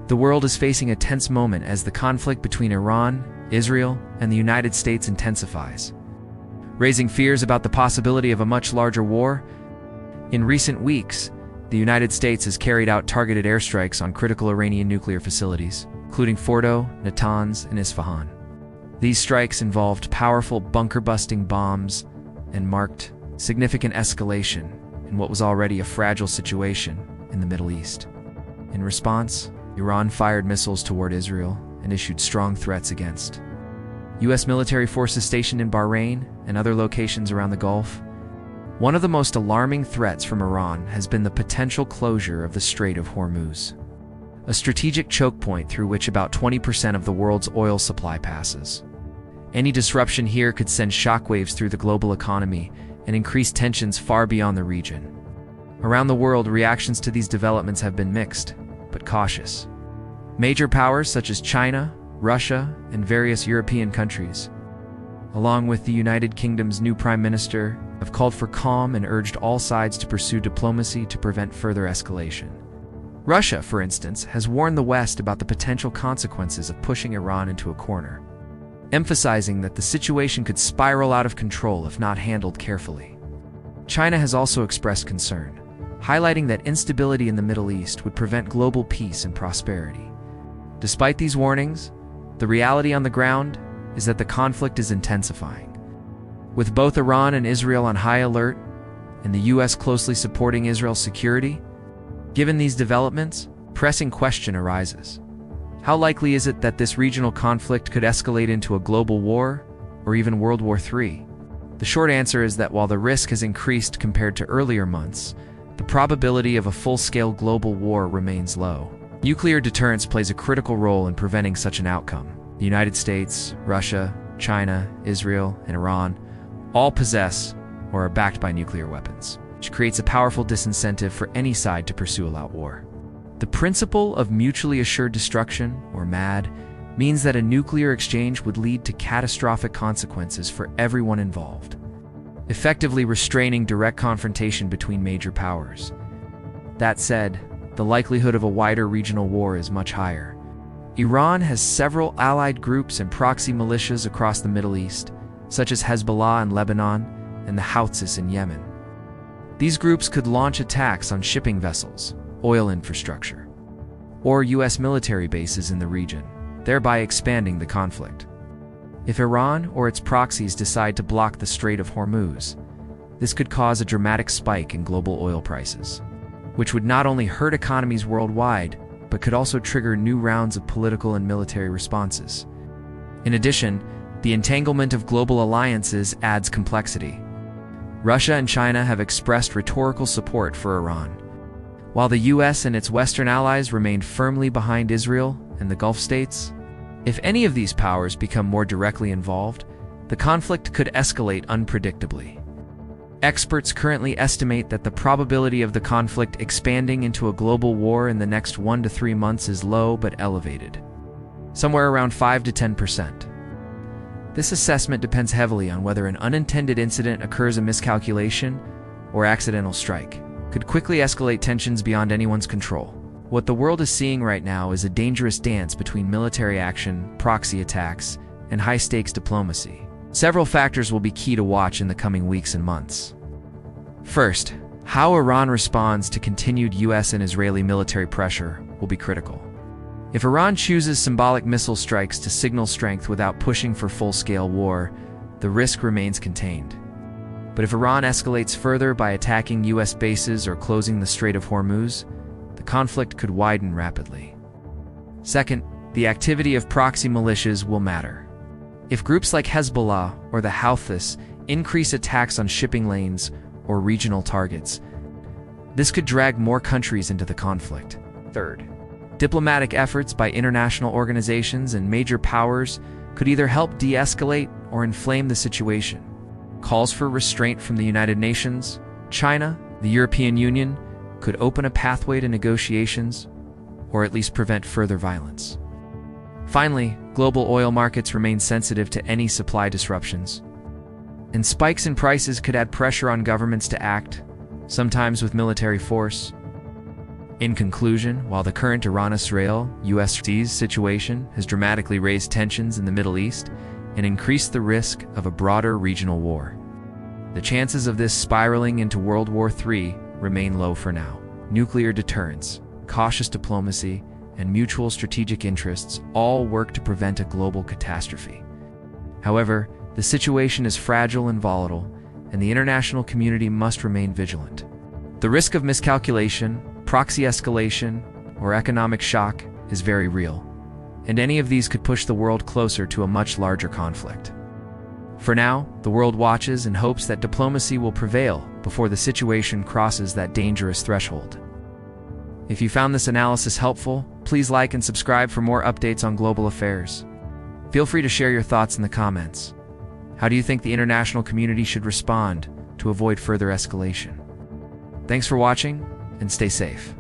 The world is facing a tense moment as the conflict between Iran, Israel, and the United States intensifies, raising fears about the possibility of a much larger war. In recent weeks, the United States has carried out targeted airstrikes on critical Iranian nuclear facilities, including Fordo, Natanz, and Isfahan. These strikes involved powerful bunker-busting bombs and marked significant escalation in what was already a fragile situation in the Middle East. In response, Iran fired missiles toward Israel and issued strong threats against U.S. military forces stationed in Bahrain and other locations around the Gulf. One of the most alarming threats from Iran has been the potential closure of the Strait of Hormuz, a strategic choke point through which about 20% of the world's oil supply passes. Any disruption here could send shockwaves through the global economy and increase tensions far beyond the region. Around the world, reactions to these developments have been mixed, but cautious. Major powers such as China, Russia, and various European countries, along with the United Kingdom's new Prime Minister, have called for calm and urged all sides to pursue diplomacy to prevent further escalation. Russia, for instance, has warned the West about the potential consequences of pushing Iran into a corner, emphasizing that the situation could spiral out of control if not handled carefully. China has also expressed concern, highlighting that instability in the Middle East would prevent global peace and prosperity. Despite these warnings, the reality on the ground is that the conflict is intensifying. With both Iran and Israel on high alert, and the U.S. closely supporting Israel's security, given these developments, a pressing question arises. How likely is it that this regional conflict could escalate into a global war, or even World War III? The short answer is that while the risk has increased compared to earlier months, the probability of a full-scale global war remains low. Nuclear deterrence plays a critical role in preventing such an outcome. The United States, Russia, China, Israel, and Iran all possess or are backed by nuclear weapons, which creates a powerful disincentive for any side to pursue all-out war. The principle of mutually assured destruction, or MAD, means that a nuclear exchange would lead to catastrophic consequences for everyone involved, effectively restraining direct confrontation between major powers. That said, the likelihood of a wider regional war is much higher. Iran has several allied groups and proxy militias across the Middle East, such as Hezbollah in Lebanon and the Houthis in Yemen. These groups could launch attacks on shipping vessels, oil infrastructure, or U.S. military bases in the region, thereby expanding the conflict. If Iran or its proxies decide to block the Strait of Hormuz, this could cause a dramatic spike in global oil prices, which would not only hurt economies worldwide, but could also trigger new rounds of political and military responses. In addition, the entanglement of global alliances adds complexity. Russia and China have expressed rhetorical support for Iran, while the U.S. and its Western allies remained firmly behind Israel and the Gulf states. If any of these powers become more directly involved, the conflict could escalate unpredictably. Experts currently estimate that the probability of the conflict expanding into a global war in the next 1 to 3 months is low but elevated, somewhere around 5 to 10%. This assessment depends heavily on whether an unintended incident occurs, a miscalculation, or accidental strike could quickly escalate tensions beyond anyone's control. What the world is seeing right now is a dangerous dance between military action, proxy attacks, and high-stakes diplomacy. Several factors will be key to watch in the coming weeks and months. First, how Iran responds to continued U.S. and Israeli military pressure will be critical. If Iran chooses symbolic missile strikes to signal strength without pushing for full-scale war, the risk remains contained. But if Iran escalates further by attacking U.S. bases or closing the Strait of Hormuz, the conflict could widen rapidly. Second, the activity of proxy militias will matter. If groups like Hezbollah or the Houthis increase attacks on shipping lanes or regional targets, this could drag more countries into the conflict. Third, diplomatic efforts by international organizations and major powers could either help de-escalate or inflame the situation. Calls for restraint from the United Nations, China, the European Union could open a pathway to negotiations or at least prevent further violence. Finally, global oil markets remain sensitive to any supply disruptions, and spikes in prices could add pressure on governments to act, sometimes with military force. In conclusion, while the current Iran-Israel-US situation has dramatically raised tensions in the Middle East and increased the risk of a broader regional war, the chances of this spiraling into World War III remain low for now. Nuclear deterrence, cautious diplomacy, and mutual strategic interests all work to prevent a global catastrophe. However, the situation is fragile and volatile, and the international community must remain vigilant. The risk of miscalculation, proxy escalation, or economic shock is very real, and any of these could push the world closer to a much larger conflict. For now, the world watches and hopes that diplomacy will prevail before the situation crosses that dangerous threshold. If you found this analysis helpful, please like and subscribe for more updates on global affairs. Feel free to share your thoughts in the comments. How do you think the international community should respond to avoid further escalation? Thanks for watching, and stay safe.